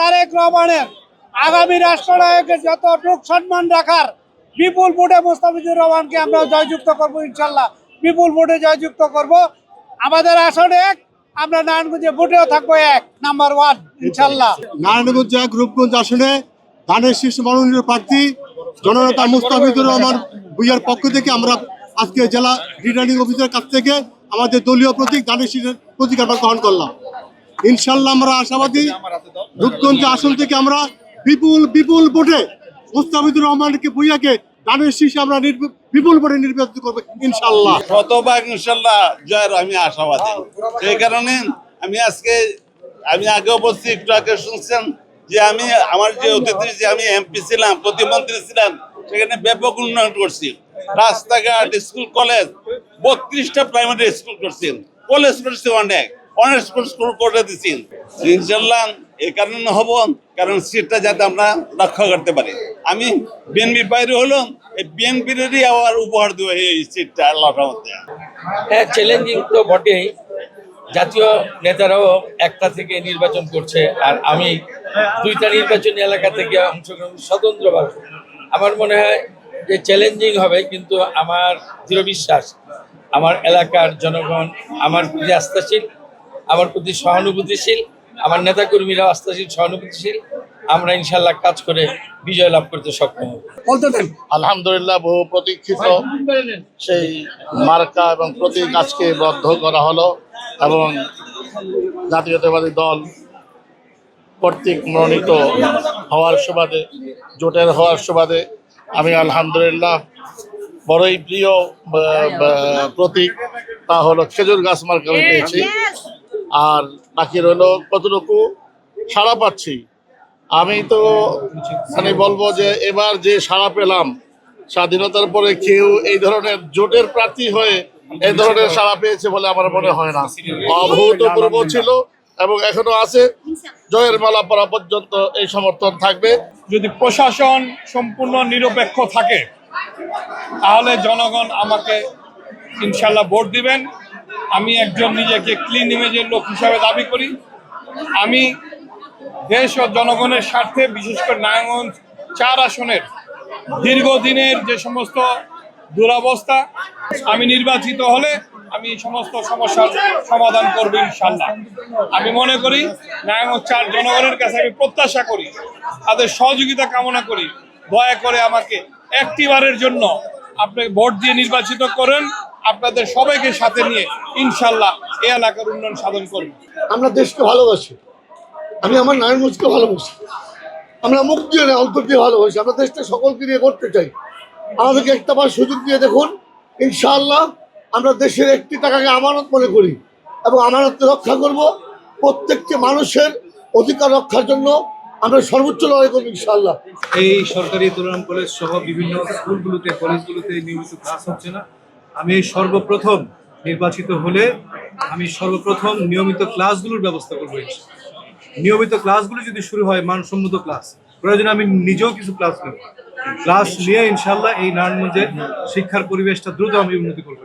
তারেক রহমানের আগামী রাষ্ট্রনায়কের যতটুক সম্মান রাখার বিপুল ভোটে মোস্তাফিজুর রহমানকে আমরা জয়যুক্ত করব ইনশাল্লাহ। বিপুল ভোটে জয়যুক্ত করব। আমাদের আসনে এক, আমরা নারায়ণগঞ্জে ভোটেও থাকবো 1 নাম্বার 1 ইনশাল্লাহ। নারায়ণগঞ্জ এক রূপগঞ্জ আসনে ধানের শীর্ষ মনোনীত প্রার্থী জননেতা মোস্তাফিজুর রহমান ভূঁইয়ার পক্ষ থেকে আমরা আজকে জেলা রিটার্নিং অফিসারের কাছ থেকে আমাদের দলীয় প্রতীক ধানের শীর্ষের প্রতীক আমরা গ্রহণ করলাম। ইনশাল্লাহ আমরা আশাবাদী রূপগঞ্জ আসন থেকে আমরা বিপুল ভোটে মোস্তাফিজুর রহমানকে ভূঁইয়াকে ধানের শীর্ষে আমরা বিপুল ভোটে নির্বাচিত করবো ইনশাল্লাহ। শতভাগ ইনশাল্লাহ জয়ের আমি আশাবাদী। সেই কারণে আমি আগেও বলছি, একটু আগে শুনছেন যে আমার যে অতিথি যে আমি এমপি ছিলাম, প্রতিমন্ত্রী ছিলাম, সেখানে ব্যাপক উন্নয়ন করছি। রাস্তাঘাট, স্কুল, কলেজ, 32টা প্রাইমারি স্কুল করছি, কলেজ করছি, অনেক স্কুল করে দিচ্ছি ইনশাল্লাহ। এই কারণে হব কারণ সিটটা যাতে আমরা রক্ষা করতে পারি। আমি বিএনপির বাইরে হলো এই বিএনপিরই আবার উপহার দেবো এই সিটটা আল্লাহর রহমতে। হ্যাঁ, চ্যালেঞ্জিং তো বটেই। জাতীয় নেতারাও একটা থেকে নির্বাচন করছে, আর আমি 2টা নির্বাচনী এলাকা থেকে অংশগ্রহণ স্বতন্ত্রভাবে। আমার মনে হয় যে চ্যালেঞ্জিং হবে, কিন্তু আমার দৃঢ় বিশ্বাস আমার এলাকার জনগণ আমার প্রতি আস্থাশীল, আমার প্রতি সহানুভূতিশীল, আমার নেতাকর্মীরা আস্থাশীল, সহানুভূতিশীল। আমরা ইনশাল্লাহ কাজ করে বিজয় লাভ করতে সক্ষম হব। আলহামদুলিল্লাহ, বহু প্রতীক্ষিত সেই মার্কা এবং প্রতীক আজকে বদ্ধ করা হলো এবং জাতীয়তাবাদী দল কর্তৃক মনোনীত হওয়ার সুবাদে, জোটের হওয়ার সুবাদে আমি আলহামদুলিল্লাহ বড়ই প্রিয় প্রতীক, তা হলো খেজুর গাছ মার্কা আমি পেয়েছি। আর বাকি রইল কতটুকু সাড়া পাচ্ছি। আমি তো বলবো যে এবার যে সাড়া পেলাম, স্বাধীনতার পরে কেউ এই ধরনের জোটের প্রার্থী হয়ে এই ধরনের সাড়া পেয়েছে বলে আমার মনে হয় না। অভূতপূর্ব ছিল এবং এখনো আছে। জয়ের মালা পরা পর্যন্ত এই সমর্থন থাকবে। যদি প্রশাসন সম্পূর্ণ নিরপেক্ষ থাকে তাহলে জনগণ আমাকে ইনশাল্লাহ ভোট দিবেন। আমি একজন নিজেকে ক্লিন ইমেজের লোক হিসাবে দাবি করি। আমি দেশ ও জনগণের স্বার্থে, বিশেষ করে নারায়ণগঞ্জ 4 আসনের দীর্ঘদিনের যে সমস্ত দুরবস্থা, আমি নির্বাচিত হলে আমি সমস্ত সমস্যার সমাধান করব ইনশাল্লাহ। আমি মনে করি নারায়ণগঞ্জ 4 জনগণের কাছে আমি প্রত্যাশা করি, তাদের সহযোগিতা কামনা করি। দয়া করে আমাকে একটিবারের জন্য আপনি ভোট দিয়ে নির্বাচিত করেন। আপনাদের সবাইকে সাথে নিয়ে ইনশাল্লাহ এই এলাকার উন্নয়ন সাধন করব। আমরা দেশকে ভালোবাসি, আমি আমার নারায়ণগঞ্জকে ভালোবাসি, আমরা মুখ দিয়ে না অন্তর দিয়ে ভালোবাসি। আমরা দেশটা সকলকে নিয়ে করতে চাই। আমাদেরকে একটাবার সুযোগ দিয়ে দেখুন, ইনশাআল্লাহ আমরা দেশের একটি টাকাকে আমানত মনে করি এবং আমানতকে রক্ষা করব। প্রত্যেকটি মানুষের অধিকার রক্ষার জন্য আমরা সর্বোচ্চ লড়াই করব ইনশাআল্লাহ। এই সরকারি তুলনা কলেজ সহ বিভিন্ন স্কুলগুলোতে, কলেজগুলোতে নিয়মিত ক্লাস হচ্ছে না। আমি সর্বপ্রথম নির্বাচিত হলে আমি সর্বপ্রথম নিয়মিত ক্লাসগুলোর ব্যবস্থা করবো। নিয়মিত ক্লাসগুলো যদি শুরু হয়, মানসম্মত ক্লাস, প্রয়োজনে আমি নিজেও কিছু ক্লাস নেব। ক্লাস নিয়ে ইনশাল্লাহ এই নারায়ণগঞ্জের শিক্ষার পরিবেশটা দ্রুত আমি উন্নতি করবো।